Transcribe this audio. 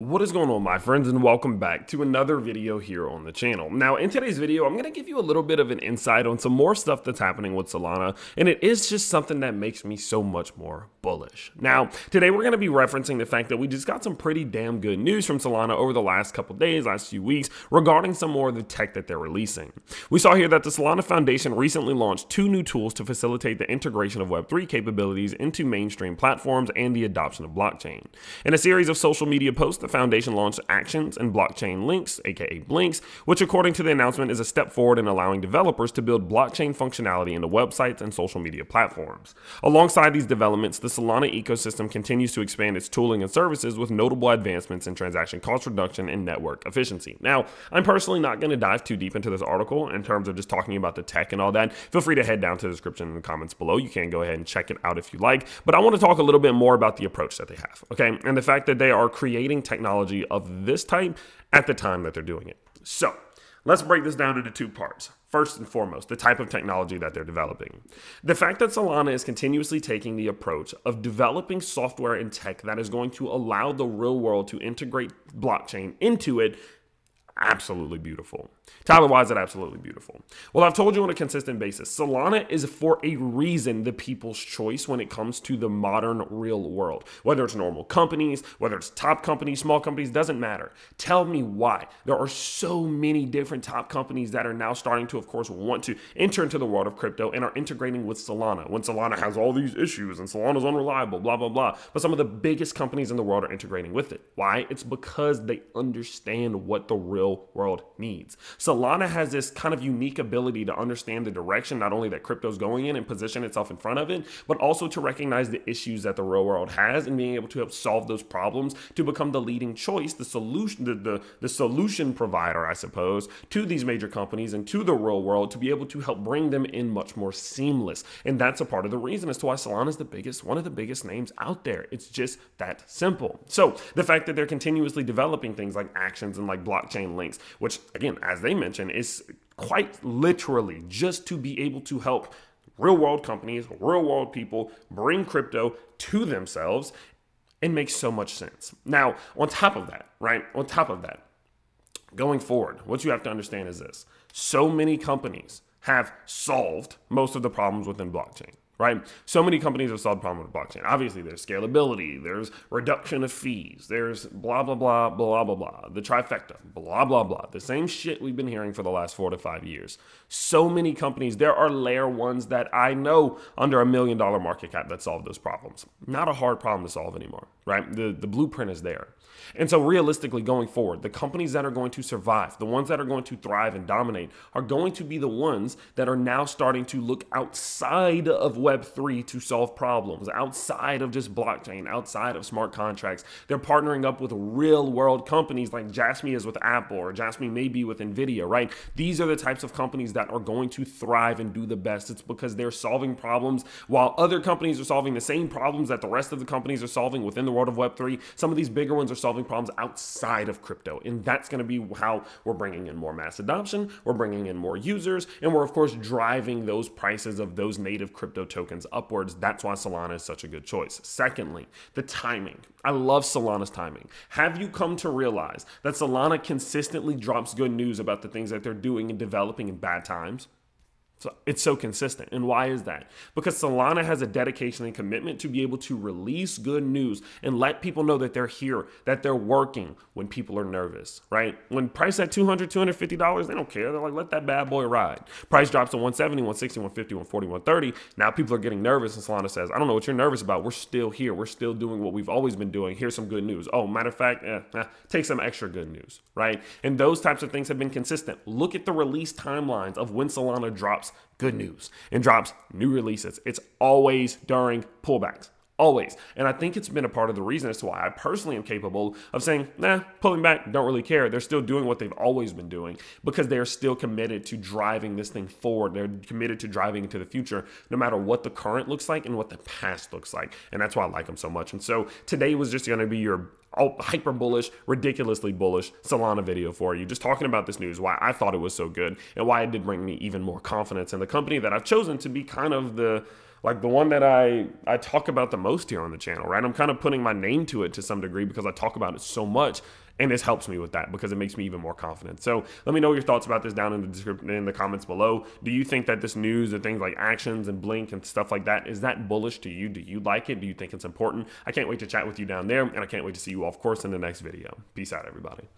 What is going on, my friends, and welcome back to another video here on the channel. Now, in today's video, I'm going to give you a little bit of an insight on some more stuff that's happening with Solana, and it is just something that makes me so much more bullish. Now, today we're going to be referencing the fact that we just got some pretty damn good news from Solana over the last couple days, last few weeks, regarding some more of the tech that they're releasing. We saw here that the Solana Foundation recently launched 2 new tools to facilitate the integration of Web3 capabilities into mainstream platforms and the adoption of blockchain. In a series of social media posts, the Foundation launched Actions and Blockchain Links, aka Blinks, which according to the announcement is a step forward in allowing developers to build blockchain functionality into websites and social media platforms. Alongside these developments, the Solana ecosystem continues to expand its tooling and services with notable advancements in transaction cost reduction and network efficiency. Now, I'm personally not going to dive too deep into this article in terms of just talking about the tech and all that. Feel free to head down to the description in the comments below. You can go ahead and check it out if you like, but I want to talk a little bit more about the approach that they have, okay? And the fact that they are creating technology of this type at the time that they're doing it. So let's break this down into 2 parts. First and foremost, the type of technology that they're developing. The fact that Solana is continuously taking the approach of developing software and tech that is going to allow the real world to integrate blockchain into it, absolutely beautiful. Tyler, why is it absolutely beautiful? Well, I've told you on a consistent basis, Solana is for a reason the people's choice when it comes to the modern real world. Whether it's normal companies, whether it's top companies, small companies, doesn't matter. Tell me why. There are so many different top companies that are now starting to, of course, want to enter into the world of crypto and are integrating with Solana. When Solana has all these issues and Solana's unreliable, blah, blah, blah. But some of the biggest companies in the world are integrating with it. Why? It's because they understand what the real world needs. Solana has this kind of unique ability to understand the direction not only that crypto's going in and position itself in front of it, but also to recognize the issues that the real world has and being able to help solve those problems to become the leading choice, the solution, the solution provider, I suppose, to these major companies and to the real world to be able to help bring them in much more seamless. And that's a part of the reason as to why Solana is one of the biggest names out there. It's just that simple. So the fact that they're continuously developing things like Actions and like Blockchain Links, which again, as they mentioned, is quite literally just to be able to help real world companies, real world people bring crypto to themselves, and makes so much sense. Now, on top of that, going forward, what you have to understand is this. So many companies have solved most of the problems within blockchain. Right? So many companies have solved problems with blockchain. Obviously, there's scalability, there's reduction of fees, there's blah, blah, blah, blah, blah, blah, the trifecta, blah, blah, blah. The same shit we've been hearing for the last 4 to 5 years. So many companies, there are layer 1s that I know under $1 million market cap that solve those problems. Not a hard problem to solve anymore, right? The blueprint is there. And so realistically going forward, the companies that are going to survive, the ones that are going to thrive and dominate are going to be the ones that are now starting to look outside of Web3 to solve problems, outside of just blockchain, outside of smart contracts. They're partnering up with real world companies like Jasmy is with Apple or Jasmy may be with NVIDIA, right? These are the types of companies that are going to thrive and do the best. It's because they're solving problems while other companies are solving the same problems that the rest of the companies are solving within the world of Web3. Some of these bigger ones are solving problems outside of crypto. And that's going to be how we're bringing in more mass adoption, we're bringing in more users, and we're of course driving those prices of those native crypto tokens upwards. That's why Solana is such a good choice. Secondly, the timing. I love Solana's timing. Have you come to realize that Solana consistently drops good news about the things that they're doing and developing in bad times? So it's so consistent. And why is that? Because Solana has a dedication and commitment to be able to release good news and let people know that they're here, that they're working when people are nervous, right? When price at $200, $250, they don't care. They're like, let that bad boy ride. Price drops to 170, 160, 150, 140, 130. Now people are getting nervous and Solana says, I don't know what you're nervous about. We're still here. We're still doing what we've always been doing. Here's some good news. Oh, matter of fact, take some extra good news, right? And those types of things have been consistent. Look at the release timelines of when Solana drops good news and drops new releases. It's always during pullbacks. Always. And I think it's been a part of the reason as to why I personally am capable of saying, nah, pulling back, don't really care. They're still doing what they've always been doing because they're still committed to driving this thing forward. They're committed to driving into the future, no matter what the current looks like and what the past looks like. And that's why I like them so much. And so today was just going to be your hyper bullish, ridiculously bullish Solana video for you, just talking about this news, why I thought it was so good and why it did bring me even more confidence in the company that I've chosen to be kind of the like the one that I talk about the most here on the channel, right? I'm kind of putting my name to it to some degree because I talk about it so much, and this helps me with that because it makes me even more confident. So let me know your thoughts about this down in the description, in the comments below. Do you think that this news and things like actions and Blink and stuff like that, is that bullish to you? Do you like it? Do you think it's important? I can't wait to chat with you down there, and I can't wait to see you, of course, in the next video. Peace out, everybody.